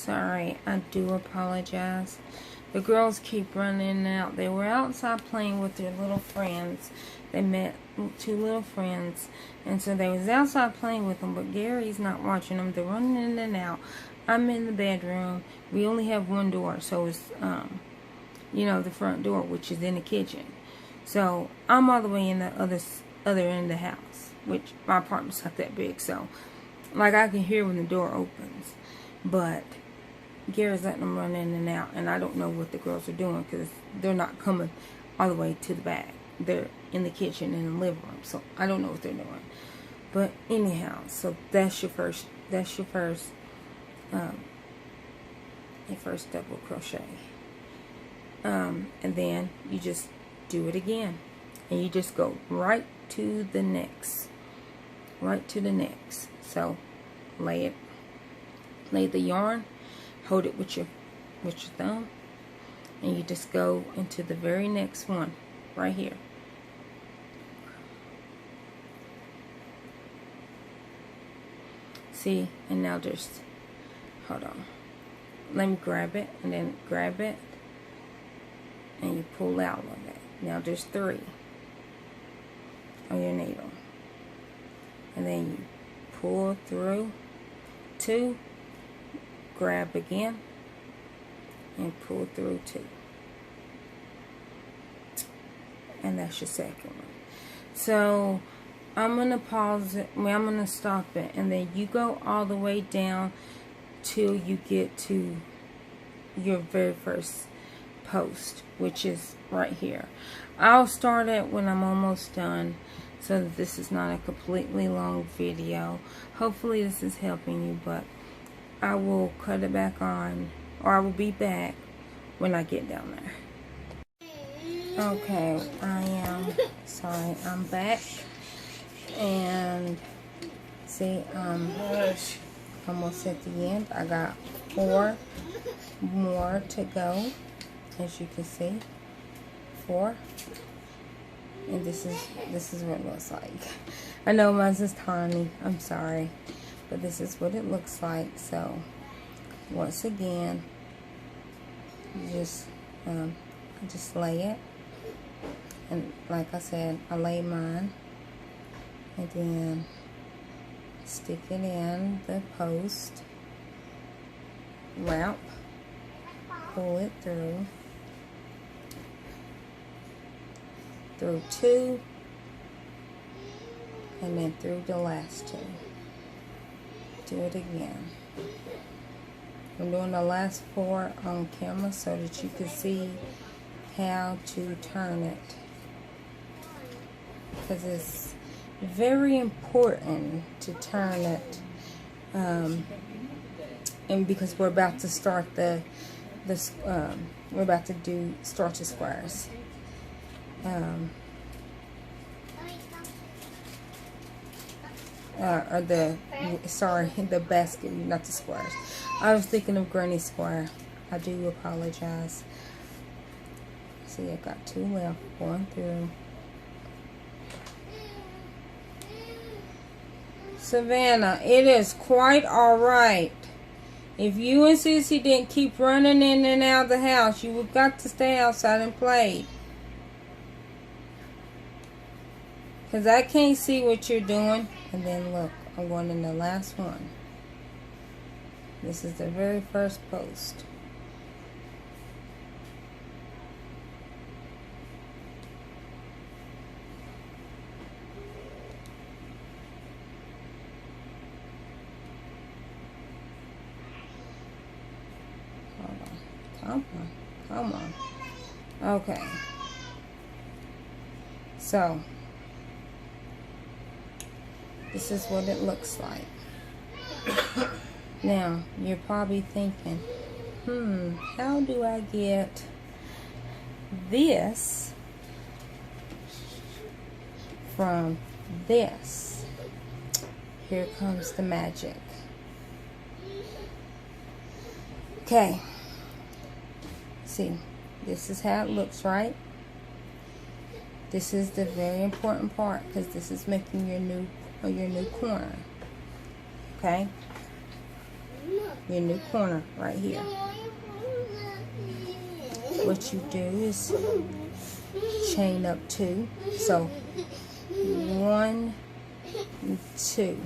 sorry. I do apologize. The girls keep running out. They were outside playing with their little friends. They met two little friends, and so they was outside playing with them, but Gary's not watching them. They're running in and out. I'm in the bedroom. We only have one door, so it's you know, the front door, which is in the kitchen. So I'm all the way in the other end of the house, which my apartment's not that big, so like I can hear when the door opens. But Gary's letting them run in and out, and I don't know what the girls are doing because they're not coming all the way to the back. They're in the kitchen and the living room, so I don't know what they're doing. But anyhow, so that's your first double crochet. And then you just do it again, and you just go right to the next, So lay the yarn, hold it with your thumb, and you just go into the very next one right here. See, and now just hold on, let me grab it, and then grab it, and you pull out of it. Now there's 3 on your needle, and then you pull through 2, grab again, and pull through 2, and that's your second one. So I'm gonna pause it. I'm gonna stop it, and then you go all the way down till you get to your very first post, which is right here. I'll start it when I'm almost done, so that this is not a completely long video. Hopefully this is helping you, but I will cut it back on, or I will be back when I get down there. Okay, I'm back, and see, almost at the end. I got 4 more to go, as you can see, 4, and this is what it looks like. I know mine's is tiny, I'm sorry, but this is what it looks like. So once again, you just lay it, and like I said, I lay mine, and then stick it in the post, wrap, pull it through 2, and then through the last 2. Do it again. I'm doing the last 4 on camera so that you can see how to turn it, because it's very important to turn it, and because we're about to start we're about to start the squares. Or the basket, not the squares. I was thinking of granny square. I do apologize. See, I got 2 left going through. Savannah, it is quite alright. If you and Sissy didn't keep running in and out of the house, you would got to stay outside and play. Because I can't see what you're doing. And then look, I'm going in the last one. This is the very first post. Hold on. Come on. Okay. So this is what it looks like. Now, you're probably thinking, how do I get this from this? Here comes the magic. Okay. See, this is how it looks, right? This is the very important part, because this is making your new corner. Okay. your new corner right here. What you do is chain up 2. So 1, 2,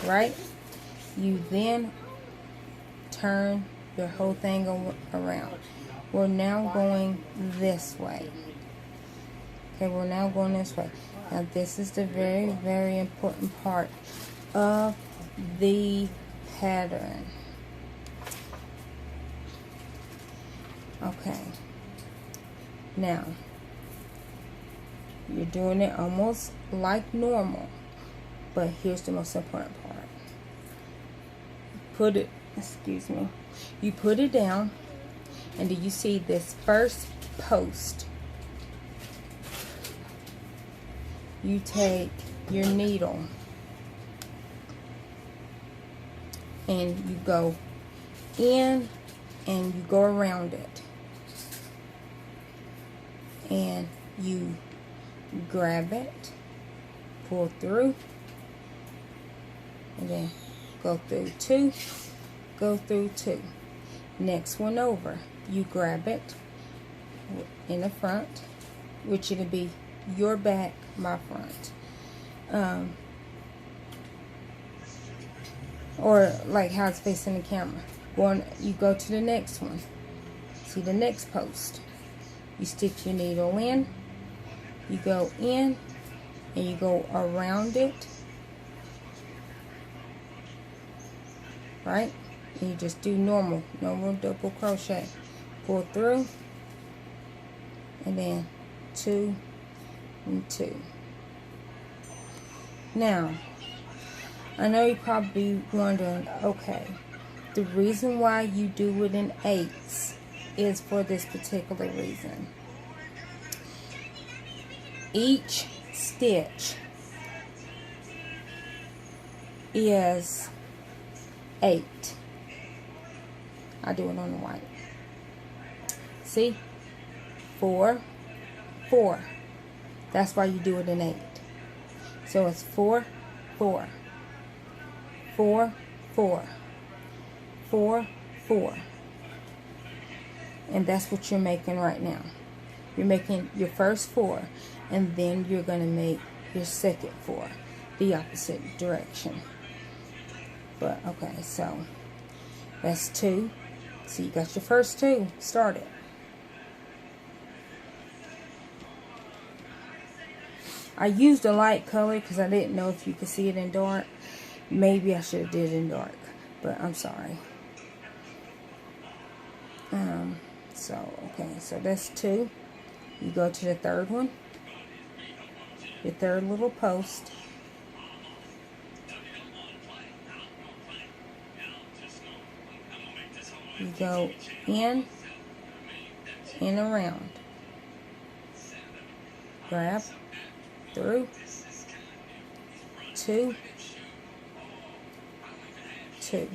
right? You then turn your whole thing around. We're now going this way. Okay, we're now going this way. Now this is the very, very important part of the pattern. Okay. Now, you're doing it almost like normal, but here's the most important part. You put it down, and do you see this first post? You take your needle and you go in and you go around it, and you grab it, pull through, and then go through 2, go through 2. Next one over, you grab it in the front, which it'll be your back, my front, or like how it's facing the camera. You go to the next one. See the next post. You stick your needle in, you go in, and you go around it, right? And you just do normal double crochet. Pull through, and then 2 and 2. Now, I know you're probably wondering, okay, the reason why you do it in 8s is for this particular reason. Each stitch is 8. I do it on the white. See? 4, 4. That's why you do it in 8. So it's 4, 4, 4, 4, 4, 4. And that's what you're making right now. You're making your first 4, and then you're going to make your second 4, the opposite direction. But okay, so that's 2. So you got your first 2 started. I used a light color because I didn't know if you could see it in dark. Maybe I should have did it in dark, but I'm sorry. Okay, so that's 2. You go to the third one, your third little post. You go in and around. Grab through 2, 2.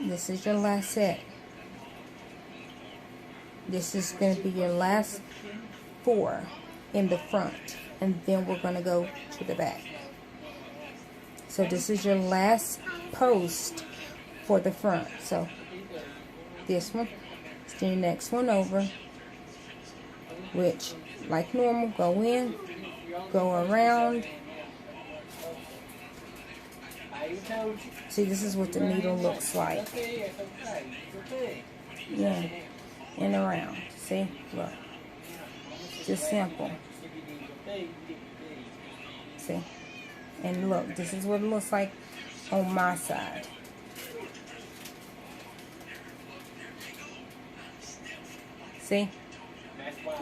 This is your last set. This is going to be your last 4 in the front, and then we're going to go to the back. So this is your last post for the front. So this one, the next one over, which like normal, go in, go around. See, this is what the needle looks like. Yeah, and around. See, look, just simple. See, and look, this is what it looks like on my side. See,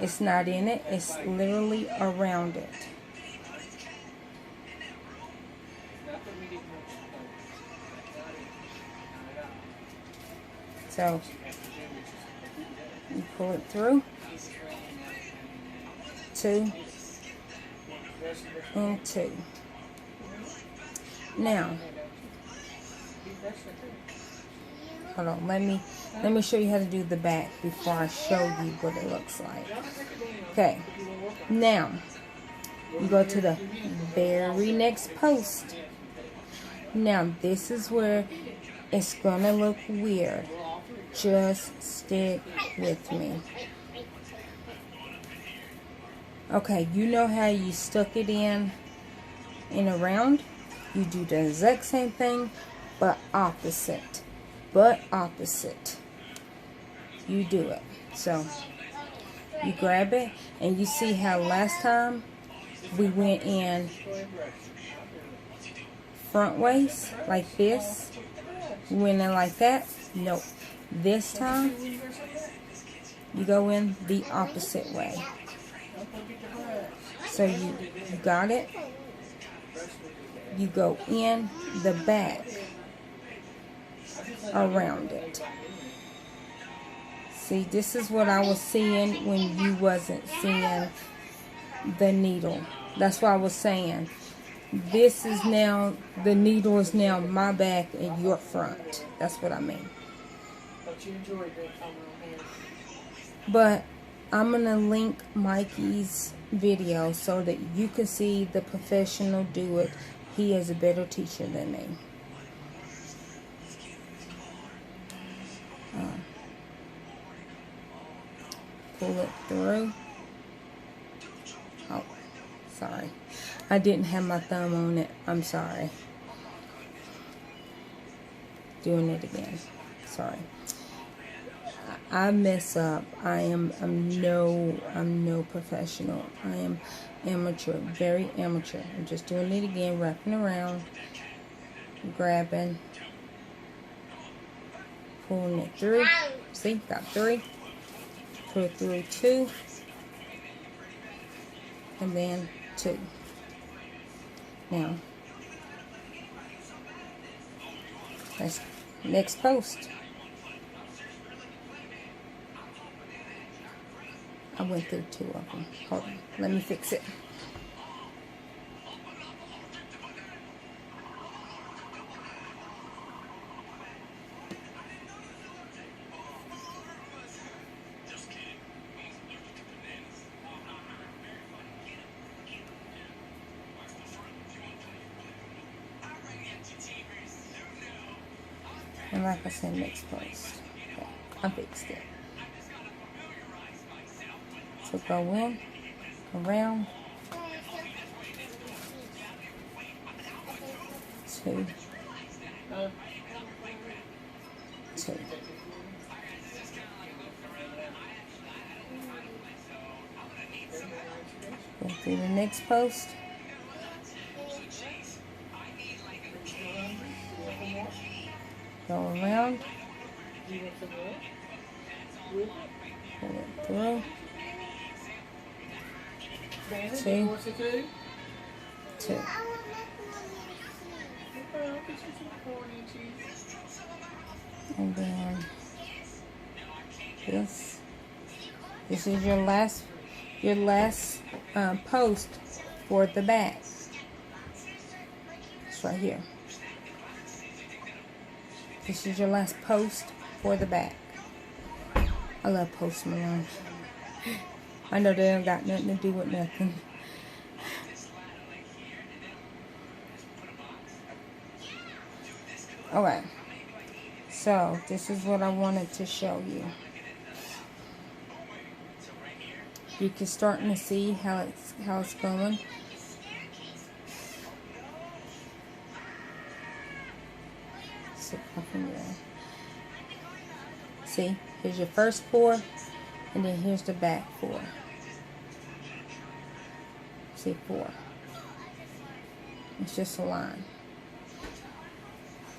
it's not in it, it's literally around it. So you pull it through, 2 and 2. Now, hold on, let me show you how to do the back before I show you what it looks like. Okay, now you go to the very next post. Now this is where it's gonna look weird. Just stick with me. Okay, you know how you stuck it in around? You do the exact same thing, but opposite. You do it. So you grab it, and you see how last time we went in front ways like this. We went in like that. Nope. This time you go in the opposite way. So you got it. You go in the back around it. See, this is what I was seeing when you wasn't seeing the needle. That's what I was saying. This is now, the needle is now my back and your front. That's what I mean. But I'm going to link Mikey's video so that you can see the professional do it. He is a better teacher than me. Pull it through. Oh, sorry. I didn't have my thumb on it. I'm sorry. Doing it again. Sorry. I mess up. I'm no professional. I am amateur, very amateur. I'm just doing it again, wrapping around, grabbing, pulling it through. See, got 3. Pull it through 2, and then 2. Now, that's next post. I went through 2 of them. Hold on, let me fix it. And like I said, next post. Okay, I fixed it. So go in, around, 2, 2. Go through the next post. Go around. Pull it through. 2, 2. And then this is your last post for the back. It's right here. This is your last post for the back. I love Post Malone. I know they don't got nothing to do with nothing. Alright. So, this is what I wanted to show you. You can start to see how it's going. See, here's your first 4, and then here's the back 4. See, 4. It's just a line.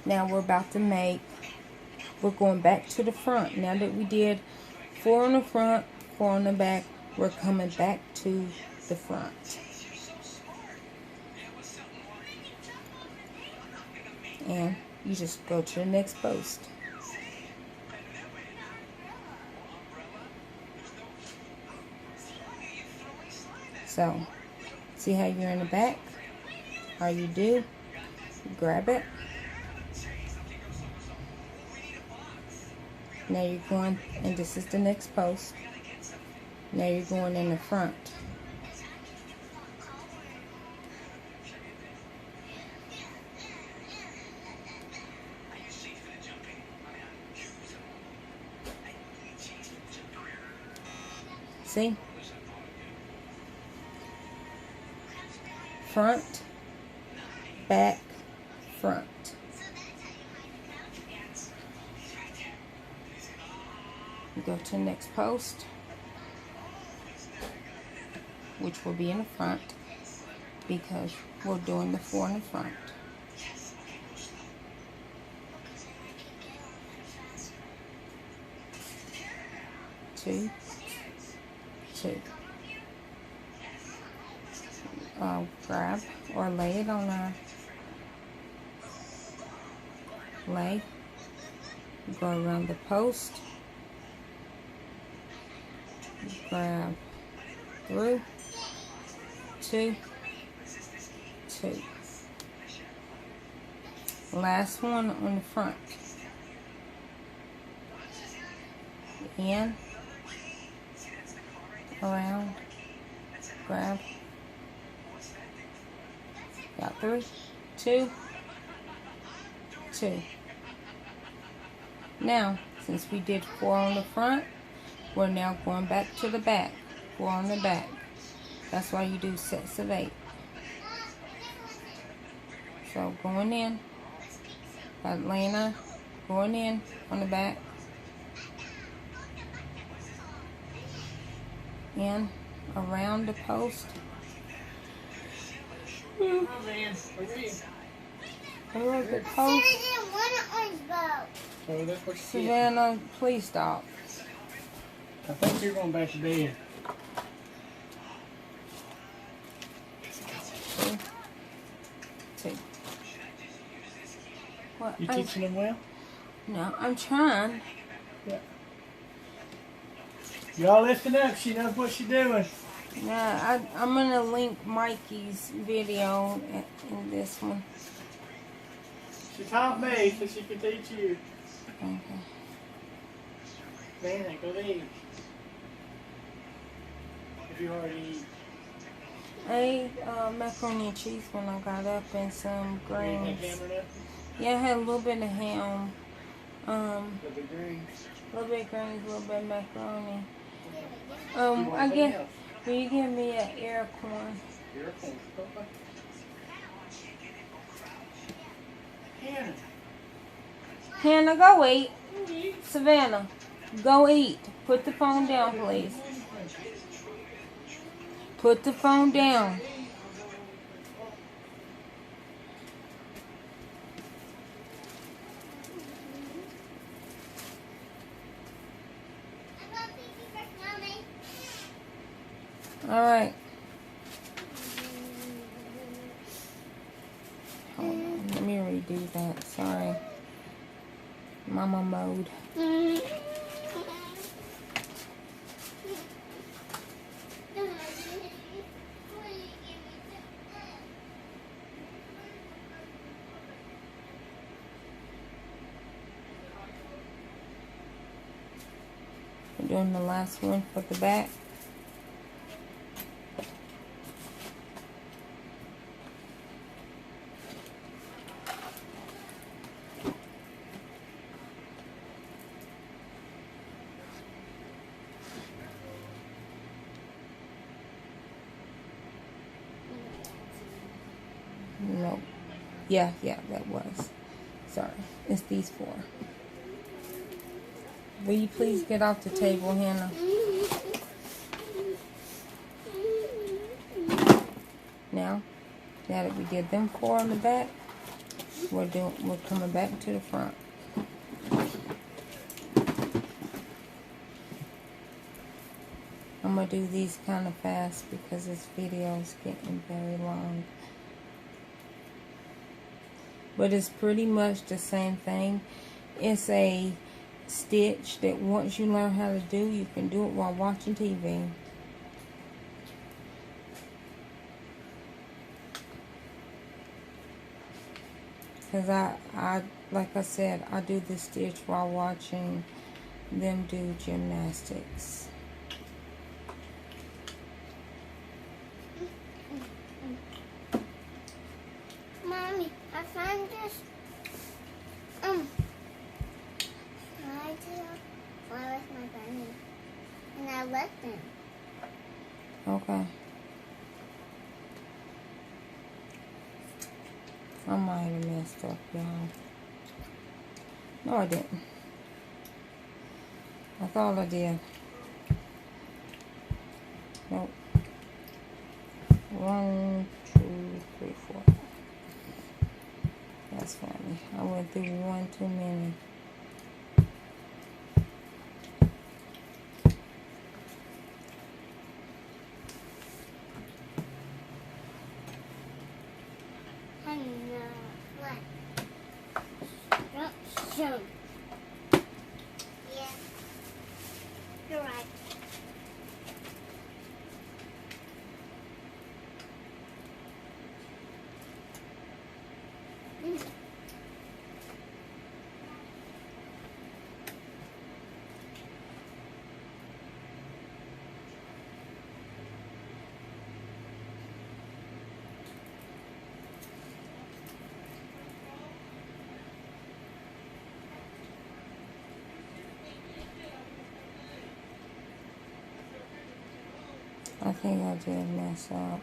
Now we're about to we're going back to the front. Now that we did 4 on the front, 4 on the back, we're coming back to the front. And you just go to the next post. So, see how you're in the back? All you do, grab it. Now you're going, and this is the next post. Now you're going in the front. See? Front, back, front. Go to the next post, which will be in the front because we're doing the 4 in the front. 2, 2. Grab or lay it on a lay. Go around the post. Grab through. 2, 2. Last one on the front. In, around, grab. Got 3, 2, 2. Now, since we did 4 on the front, we're now going back to the back. 4 on the back. That's why you do sets of 8. So going in, got Lena going in on the back, in, around the post. Around the post. Savannah, please stop. I think you're going back to bed. 2, 2. What? You teaching them well? No, I'm trying. Yeah. Y'all listen up. She knows what she's doing. Yeah, I'm going to link Mikey's video in this one. She taught me so she can teach you. Okay. Man, go eat. If you already eat. I ate macaroni and cheese when I got up and some greens. Yeah, I had a little bit of ham. A little bit of greens, a little bit of macaroni. I guess, will you give me an air corn? Hannah, go eat. Savannah, go eat. Put the phone down, please. Put the phone down. All right. Hold on. Let me redo that. Sorry. Mama mode. We're doing the last one for the back. No. Yeah, that was. Sorry. It's these 4. Will you please get off the table, Hannah? Now that we did them 4 on the back, we're coming back to the front. I'm gonna do these kind of fast because this video is getting very long. But it's pretty much the same thing. It's a stitch that once you learn how to do, you can do it while watching TV. Because I like I said, I do this stitch while watching them do gymnastics. Mommy, I found this slide tail fly with my bunny, and I let them. Okay. I might have messed up, y'all. No, I didn't. I thought I did. Nope. 1, 2, 3, 4. That's funny. I went through one too many. Show. Yeah, you're right. I think I did mess up.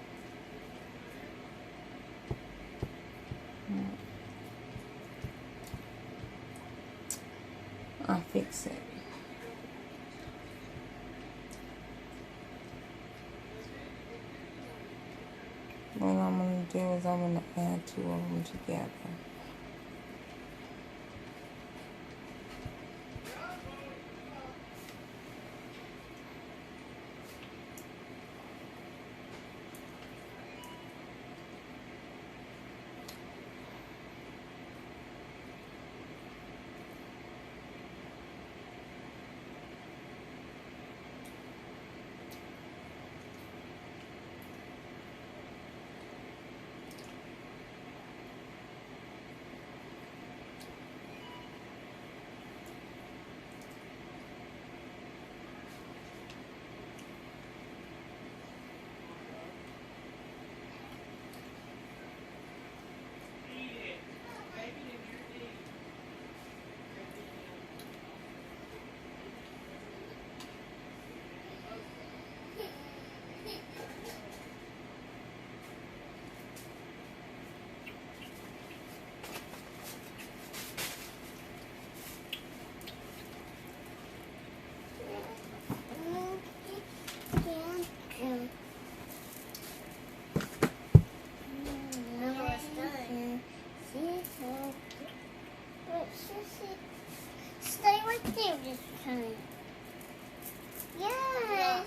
I'll fix it. What I'm going to do is I'm going to add 2 of them together. Stay right there this time. Yes.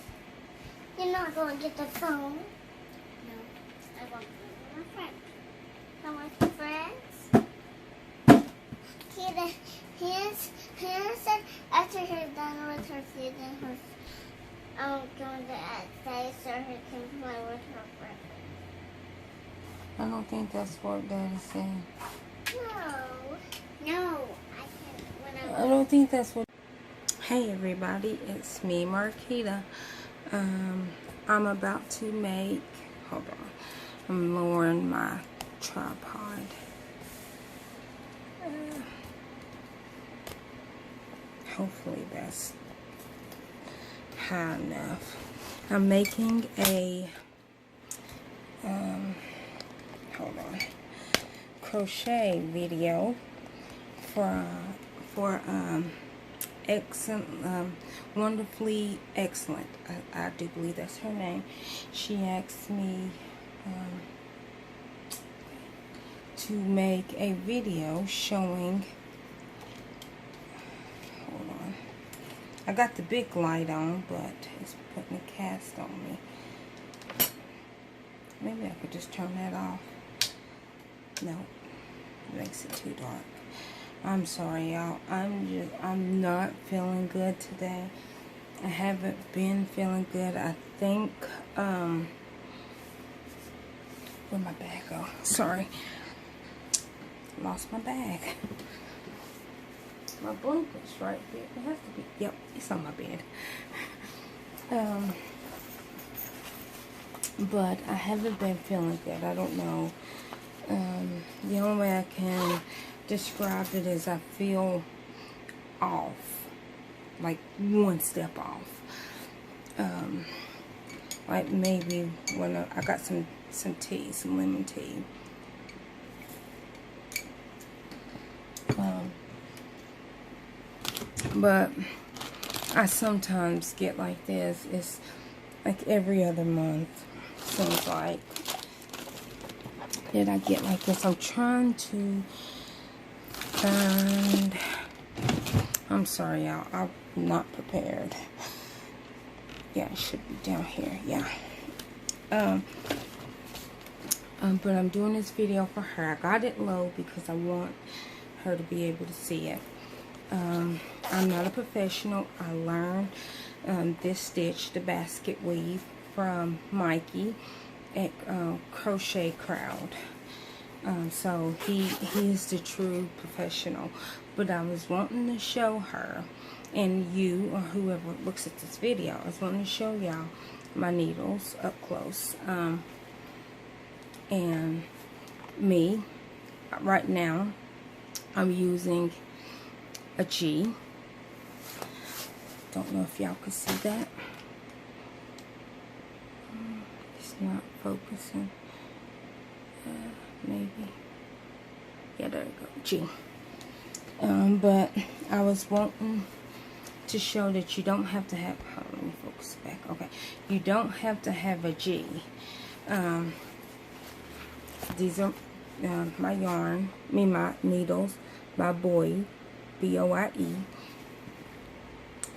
You're not going to get the phone. No. I want to go with my friends. I want my friends. Hannah said after her done with her feeding her, I'm going to say so her can play with her friends. I don't think that's what Daddy's saying. No. I don't think that's what. Hey everybody, it's me, Marquita. I'm about to make. Hold on. I'm lowering my tripod. Hopefully that's high enough. I'm making a hold on, crochet video for excellent, wonderfully excellent. I do believe that's her name. She asked me to make a video showing. Hold on. I got the big light on, but it's putting a cast on me. Maybe I could just turn that off. No, it makes it too dark. I'm sorry, y'all. I'm not feeling good today. I haven't been feeling good. I think, where'd my bag go? Sorry. Lost my bag. My blanket's right there. It has to be. Yep, it's on my bed. But I haven't been feeling good. I don't know. The only way I can describe it is I feel off. Like one step off. like maybe when I got some tea, some lemon tea. But I sometimes get like this. It's like every other month. Seems like that I get like this. I'm trying to find. I'm sorry, y'all. I'm not prepared. Yeah, it should be down here. Yeah. But I'm doing this video for her. I got it low because I want her to be able to see it. I'm not a professional. I learned this stitch, the basket weave, from Mikey at Crochet Crowd. So he is the true professional. But I was wanting to show her, and you or whoever looks at this video, I was wanting to show y'all my needles up close. And me, right now, I'm using a G. Don't know if y'all can see that. It's not focusing. Maybe. Yeah, there you go. G. But I was wanting to show that you don't have to have. Hold on, let me focus it back. Okay, you don't have to have a G. These are my yarn, my needles, by Boye, B-O-I-E.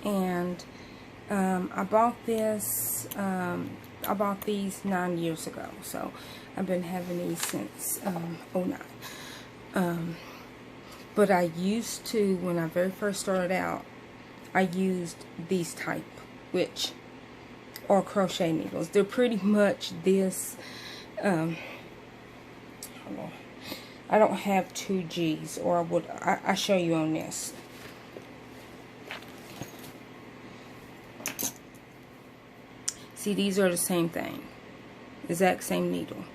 And I bought this. I bought these 9 years ago, so I've been having these since 09. But I used to, when I very first started out, I used these type, which are crochet needles. They're pretty much this. Hold on. I don't have 2 G's, or I would. I show you on this. See, these are the same thing. Exact same needle.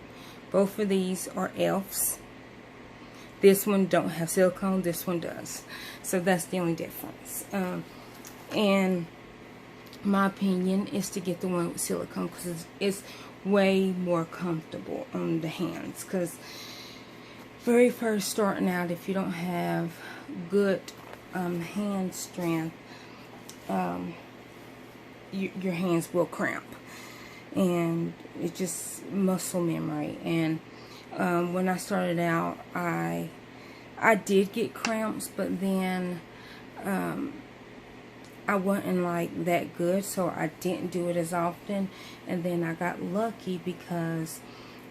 Both of these are F's. This one don't have silicone. This one does. So that's the only difference. And my opinion is to get the one with silicone because it's way more comfortable on the hands. Because very first starting out, if you don't have good hand strength, your hands will cramp. And it's just muscle memory. And when I started out, I did get cramps, but then I wasn't like that good, so I didn't do it as often. And then I got lucky because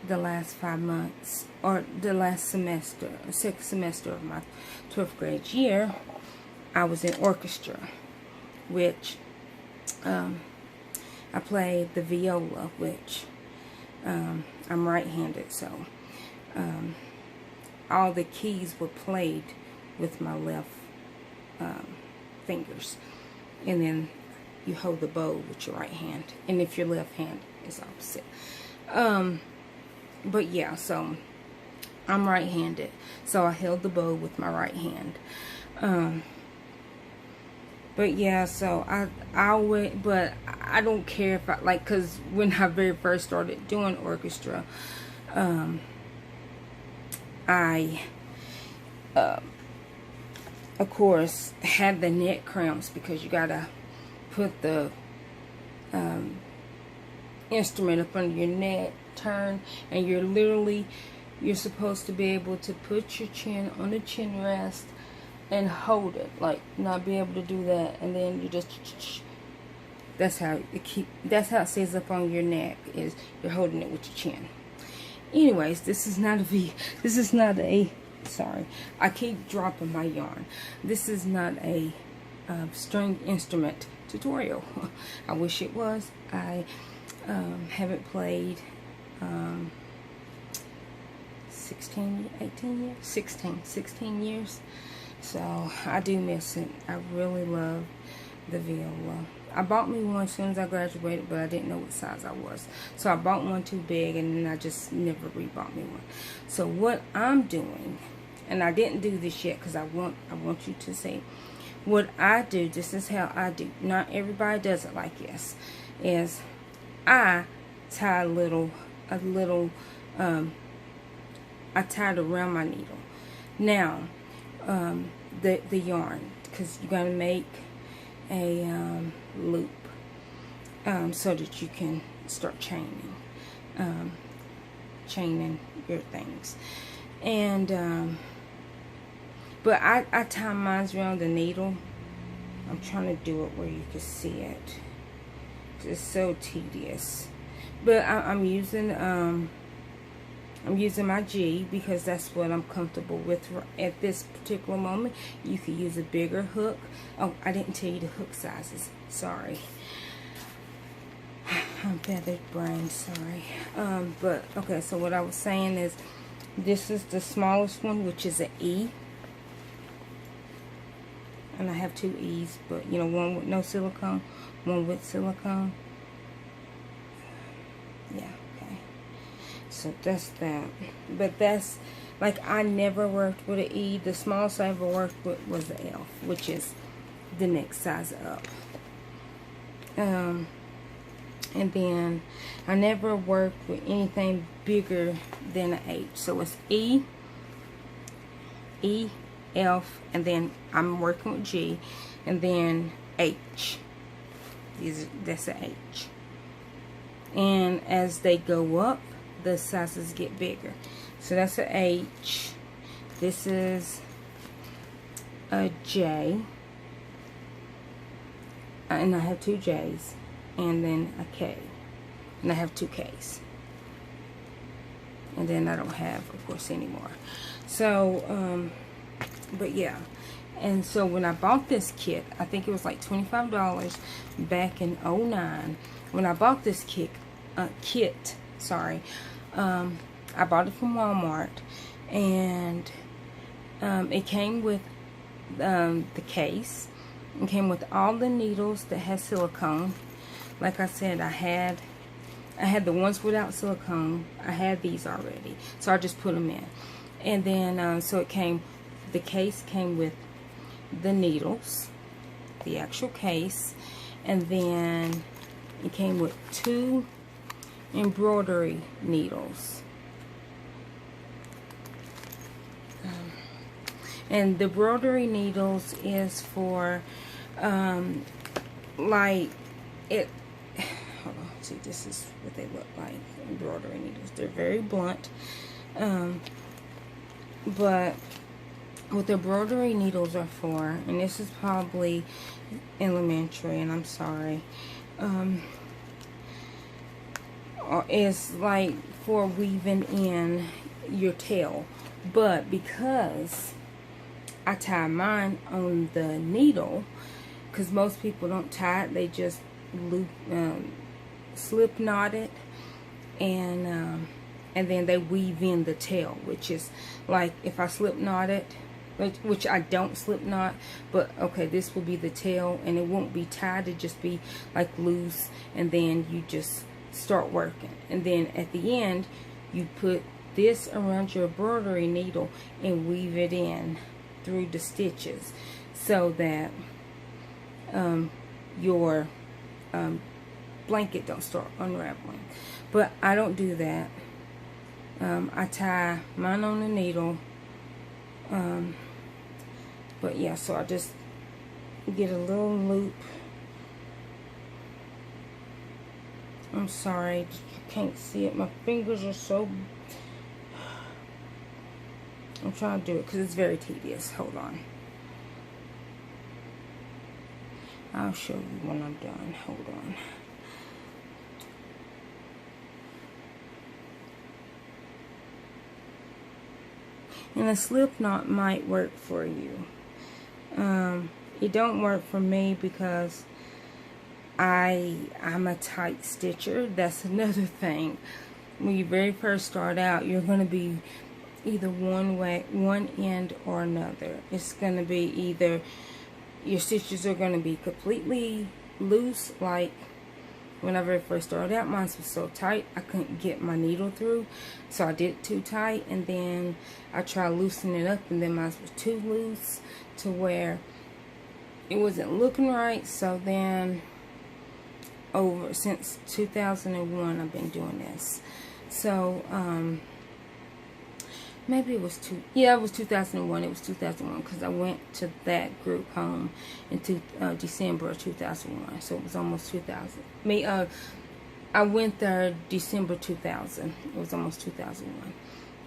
the last 5 months, or the last semester, 6th semester of my 12th grade year, I was in orchestra, which I played the viola, which I'm right-handed, so all the keys were played with my left fingers, and then you hold the bow with your right hand, and if your left hand is opposite. But yeah, so I'm right-handed, so I held the bow with my right hand. But yeah, so I would, but I don't care if I, like, cause when I very first started doing orchestra, I, of course, had the neck cramps because you gotta put the instrument up under your neck, turn, and you're supposed to be able to put your chin on the chin rest and hold it, like not be able to do that, and then you just, that's how it says up on your neck, is you're holding it with your chin. Anyways, this is not a sorry, I keep dropping my yarn. This is not a string instrument tutorial. I wish it was. I haven't played 16 years. So I do miss it. I really love the viola. I bought me one as soon as I graduated, but I didn't know what size I was. So I bought one too big, and then I just never rebought me one. So what I'm doing, and I didn't do this yet because I want you to see what I do. This is how I do. Not everybody does it like this. Is I tie a little, I tied around my needle. Now, the yarn, because you gotta make a loop so that you can start chaining your things. And but I tie mine around the needle. I'm trying to do it where you can see it. It's so tedious. But I'm using my G because that's what I'm comfortable with at this particular moment. You could use a bigger hook. Oh, I didn't tell you the hook sizes. Sorry. I'm feathered brain, sorry. But okay, so what I was saying is this is the smallest one, which is an E. And I have 2 E's, but you know, one with no silicone, one with silicone. Yeah, okay. So that's that. But that's, like, I never worked with an E. The smallest I ever worked with was the F, which is the next size up. And then I never worked with anything bigger than an H. So it's E, F, and then I'm working with G, and then H. That's an H. And as they go up, the sizes get bigger. So that's an H. This is a J. And I have 2 J's. And then a K. And I have 2 K's. And then I don't have, of course, anymore. So, but yeah. And so when I bought this kit, I think it was like $25 back in 09. When I bought this kit, I bought it from Walmart, and it came with the case. It came with all the needles that had silicone. Like I said, I had the ones without silicone. I had these already, so I just put them in. And then so the case came with the needles, the actual case, and then it came with 2 embroidery needles. And the embroidery needles is for like it. Hold on, see, this is what they look like. Embroidery needles. They're very blunt, but what the embroidery needles are for, and this is probably elementary, and I'm sorry, is like for weaving in your tail. But because I tie mine on the needle, because most people don't tie it, they just loop, slip knot it, and then they weave in the tail, which is like if I slip knot it, which I don't slip knot, but okay, this will be the tail, and it won't be tied, it just be like loose, and then you just start working, and then at the end you put this around your embroidery needle and weave it in through the stitches so that your blanket don't start unraveling. But I don't do that. I tie mine on the needle. But yeah, so I just get a little loop. I'm sorry, you can't see it. My fingers are so... I'm trying to do it because it's very tedious. Hold on. I'll show you when I'm done. Hold on. And a slip knot might work for you. It don't work for me because I'm a tight stitcher. That's another thing. When you very first start out, you're going to be either one end or another. It's going to be either your stitches are going to be completely loose, like when I very first started out, mine was so tight I couldn't get my needle through, so I did it too tight, and then I tried loosening it up, and then mine was too loose to where it wasn't looking right. So then since 2001 I've been doing this. So maybe it was it was 2001. It was 2001 because I went to that group home in December of 2001. So it was almost 2000. I went there December 2000. It was almost 2001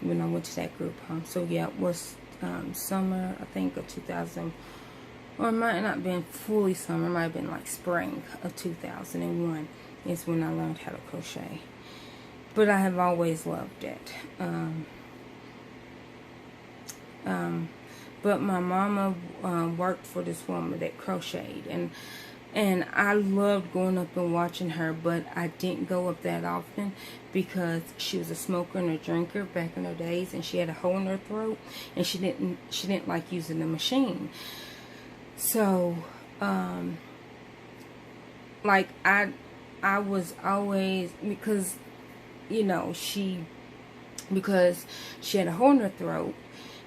when I went to that group home. So yeah, it was summer, I think, of 2000. Or it might not have been fully summer. It might have been like spring of 2001 is when I learned how to crochet. But I have always loved it. But my mama worked for this woman that crocheted, and I loved going up and watching her, but I didn't go up that often because she was a smoker and a drinker back in her days, and she had a hole in her throat, and she didn't like using the machine. So like I was always, because you know, because she had a hole in her throat.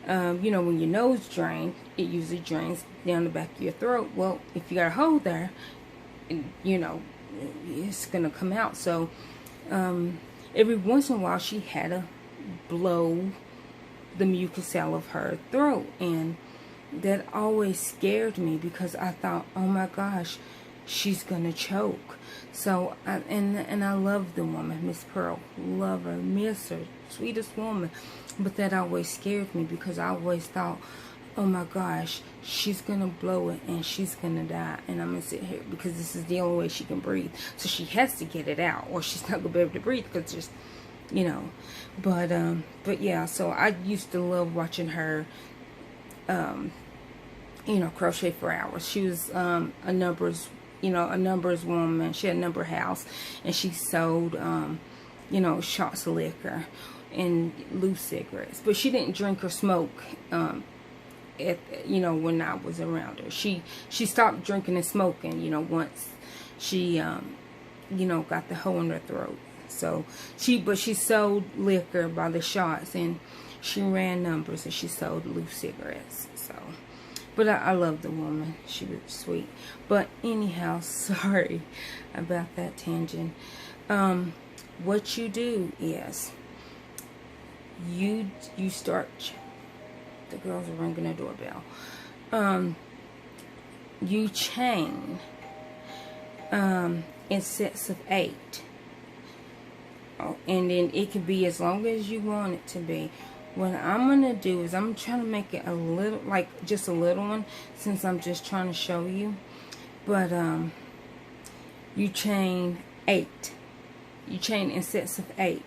You know, when your nose drains, it usually drains down the back of your throat. Well, if you got a hole there, you know, it's gonna come out. So every once in a while she had to blow the mucus out of her throat, and that always scared me because I thought, oh my gosh, she's gonna choke. So and I love the woman, Miss Pearl, love her, miss her, sweetest woman. But that always scared me because I always thought, oh my gosh, she's gonna blow it and she's gonna die, and I'm gonna sit here because this is the only way she can breathe. So she has to get it out, or she's not gonna be able to breathe, because just, you know. But yeah, so I used to love watching her, you know, crochet for hours. She was a numbers woman. She had a number house, and she sold you know, shots of liquor and loose cigarettes, but she didn't drink or smoke you know, when I was around her. She stopped drinking and smoking, you know, once she you know, got the hole in her throat. So she sold liquor by the shots, and she ran numbers, and she sold loose cigarettes. So, but I love the woman. She was sweet. But anyhow, sorry about that tangent. What you do is you start. The girls are ringing their doorbell. You chain in sets of 8. Oh, and then it can be as long as you want it to be. What I'm gonna do is I'm trying to make it a little, like just a little one, since I'm just trying to show you. But you chain 8. You chain in sets of 8,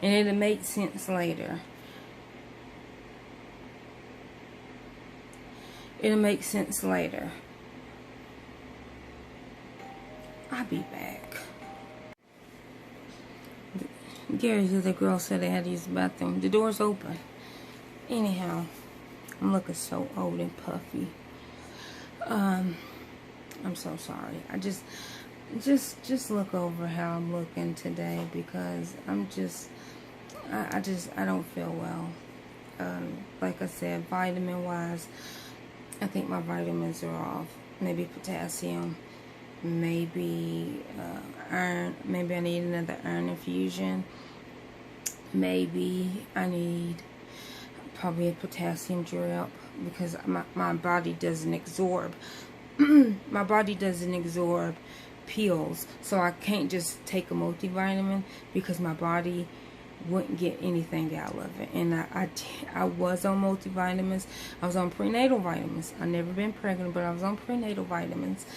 and it'll make sense later. It'll make sense later. I'll be back. Gary's other girl said they had to use the bathroom. The door's open. Anyhow, I'm looking so old and puffy. I'm so sorry. I just look over how I'm looking today, because I'm just I don't feel well. Like I said, vitamin wise, I think my vitamins are off. Maybe potassium, maybe iron. Maybe I need another iron infusion. Maybe I need probably a potassium drip, because my body doesn't absorb. My body doesn't absorb pills, so I can't just take a multivitamin, because my body wouldn't get anything out of it. And I was on multivitamins. I was on prenatal vitamins. I've never been pregnant, but I was on prenatal vitamins.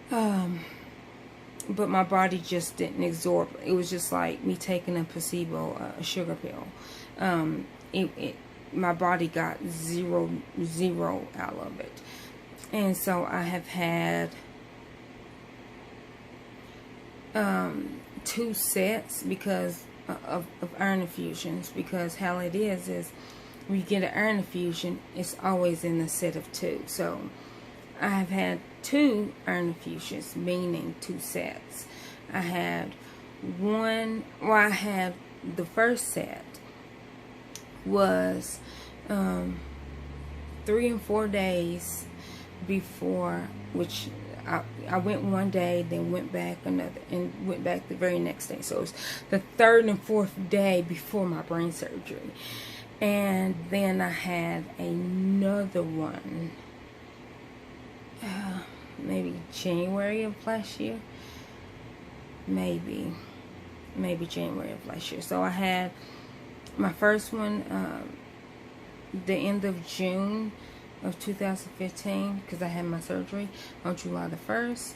But my body just didn't absorb. It was just like me taking a placebo, a sugar pill. My body got zero out of it. And so I have had 2 sets because of iron infusions, because how it is when you get an iron infusion, it's always in a set of 2. So I have had 2 iron infusions, meaning 2 sets. I had I had the first set was 3 and 4 days before, which I went one day, then went back another, and went back the very next day. So it was the third and fourth day before my brain surgery. And then I had another one, maybe January of last year. Maybe January of last year. So I had my first one the end of June of 2015, because I had my surgery on July the 1st,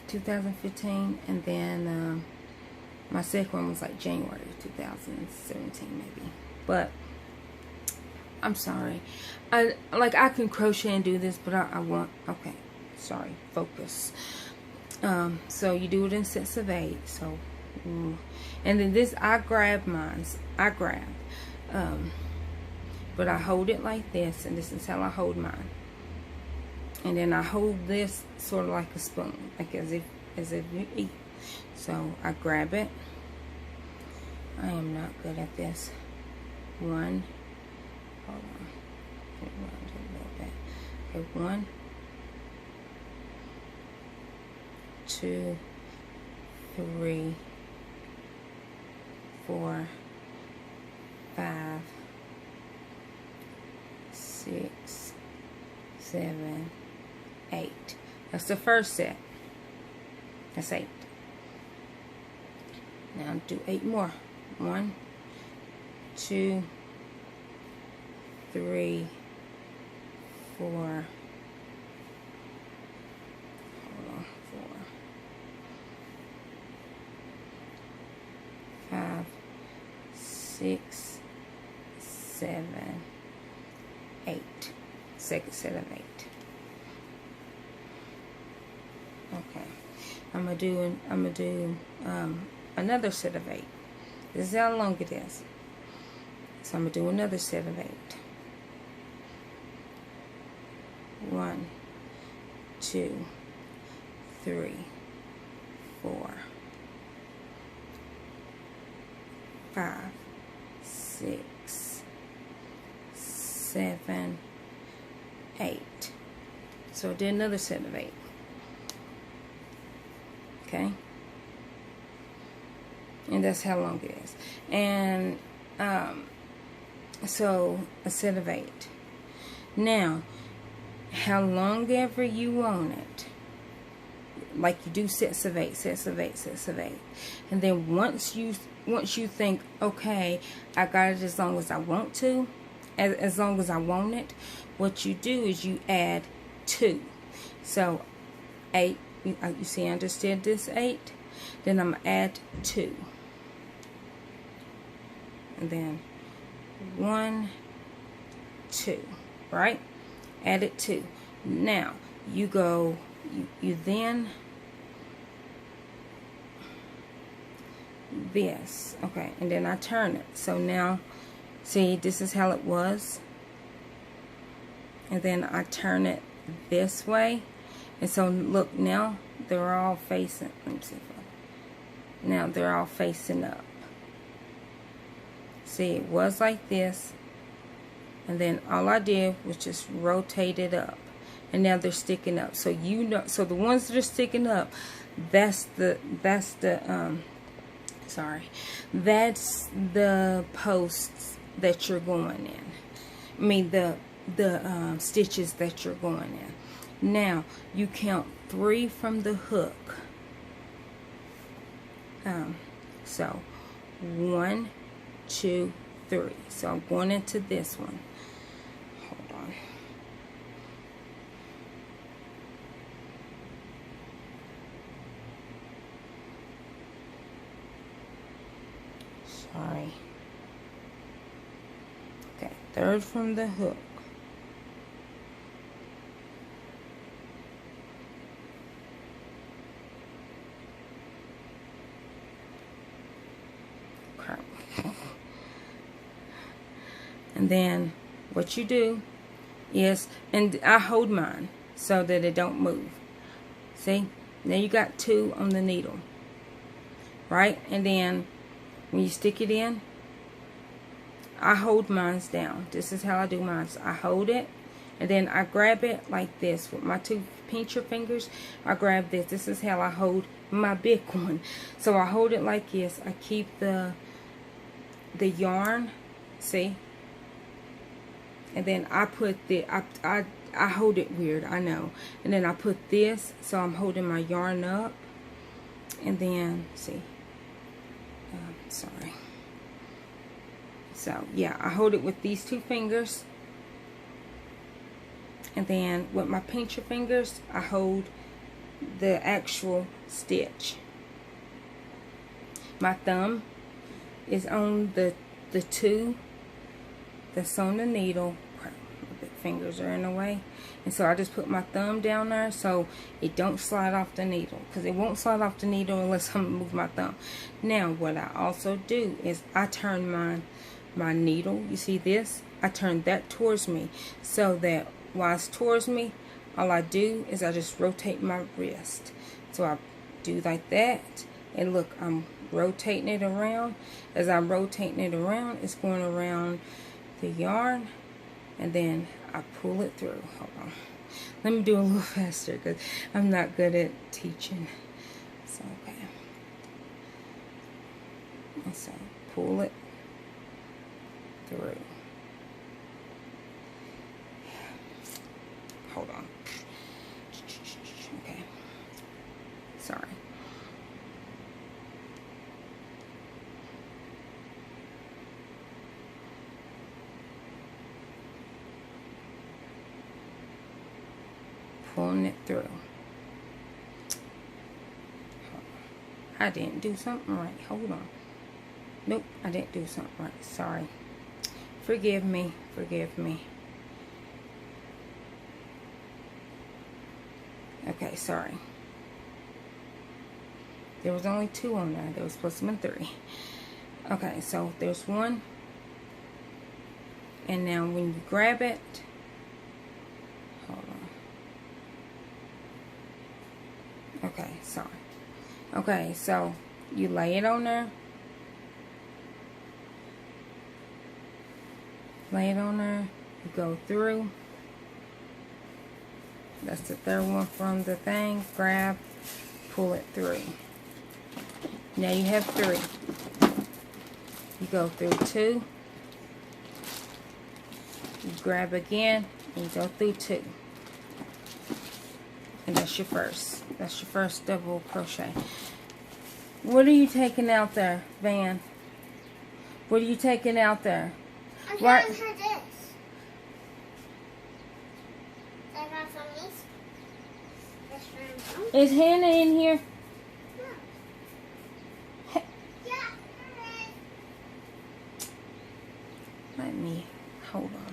2015, and then my second one was like January of 2017 maybe. But I'm sorry, I can crochet and do this, but I want, okay, sorry, focus. So you do it in sets of 8. So and then this, I grab mine, but I hold it like this, and this is how I hold mine. And then I hold this sort of like a spoon, like as if you eat. So I grab it. I am not good at this. One, hold on. Okay, 1, 2, 3, 4, 5, 6, 7, 8. That's the first set. That's 8. Now do 8 more. 1, 2, 3, 4. Hold on, 4, 5, 6, 7, 8. Second set of 8. Okay. I'm gonna do another set of 8. This is how long it is. So I'm gonna do another set of 8. 1, 2, 3, 4, 5, 6, 7, 8. So I did another set of 8. Okay, and that's how long it is. And so a set of 8. Now, how long ever you want it, like you do sets of 8, sets of 8, sets of 8, and then once you think, okay, I got it as long as I want to, as long as I want it, what you do is you add 2. So 8, you see, I just did this 8, then I'm going to add 2, and then 1, 2, right? Added 2. Now you go, you then this, okay, and then I turn it. So now, see, this is how it was, and then I turn it this way, and so look, now they're all facing. Let me see if now they're all facing up. See, it was like this, and then all I did was just rotate it up, and now they're sticking up. So you know, so the ones that are sticking up, that's the posts that you're going in. I mean the stitches that you're going in. Now you count 3 from the hook. So 1, 2, 3. So I'm going into this one. Hold on. Sorry. Okay, 3rd from the hook. And then what you do is, and I hold mine so that it don't move. See? Now you got 2 on the needle. Right? And then when you stick it in, I hold mine down. This is how I do mine. I hold it, and then I grab it like this with my two pincher fingers. I grab this. This is how I hold my big one. So I hold it like this. I keep the yarn, see, and then I put the I hold it weird, I know, and then I put this, so I'm holding my yarn up, and then see, sorry. So yeah, I hold it with these two fingers, and then with my pincher fingers I hold the actual stitch. My thumb is on the two that's on the needle. My big fingers are in the way, and so I just put my thumb down there so it don't slide off the needle, because it won't slide off the needle unless I move my thumb. Now what I also do is I turn my needle, you see this, I turn that towards me, so that while it's towards me, all I do is I just rotate my wrist. So I do like that, and look, I'm rotating it around. As I'm rotating it around, it's going around the yarn, and then I pull it through. Hold on, let me do a little faster because I'm not good at teaching. So okay, and so pull it through. Hold on. Okay, sorry. Pulling it through. I didn't do something right. Hold on. Nope, I didn't do something right. Sorry. Forgive me. Forgive me. Okay, sorry. There was only two on there. There was supposed to be three. Okay, so there's one. And now when you grab it, hold on. Okay, sorry. Okay, so you lay it on there. Lay it on there. You go through. That's the third one from the thing. Grab, pull it through. Now you have three. You go through two. You grab again, and you go through two. And that's your first. That's your first double crochet. What are you taking out there, Van? What are you taking out there? I'm What? showing her this. I got from these. This from home. Is Hannah in here? No. Yeah. Let me, hold on.